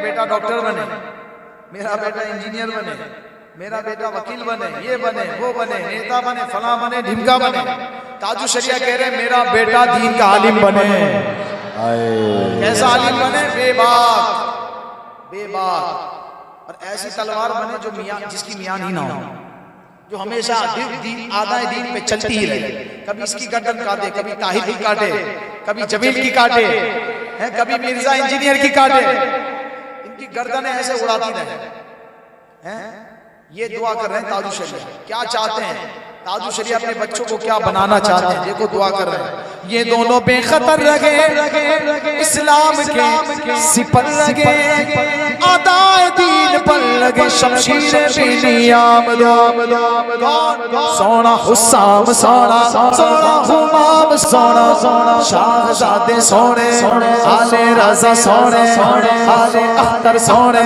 बेटा डॉक्टर बने, मेरा बेटा इंजीनियर बने, मेरा बेटा वकील बने, ये बने, वो बने, नेता बने, फला बने, ढिमका बने। ताजु शरिया कह रहे मेरा बेटा दीन का आलिम बने। कैसा आलिम बने? बेबाक, बेबाक। और ऐसी तलवार बने जो मियां, जिसकी मियां ही ना हो, जो हमेशा आदाए दीन पे चलती ही रहे। कभी इसकी गर्दन काटे, कभी ताहिर की काटे, कभी जमील की काटे, है कभी मिर्जा इंजीनियर की काटे। इनकी गर्दनें ऐसे उड़ाती रहे हैं। ये दुआ कर रहे हैं ताजु शरिया। क्या चाहते हैं ताजु शरिया? अपने बच्चों को क्या बनाना चाहते हैं? देखो दुआ कर रहे हैं। ये दोनों बेखतर लगे इस्लाम के सिपर लगे, आदाए दीन पर लगे शमशीर बिनियाम दो। सोना हुस्साम सोना, सोना हुमाम सोना, शाहजादे सोने, आले रजा सोने, आले अख्तर सोने।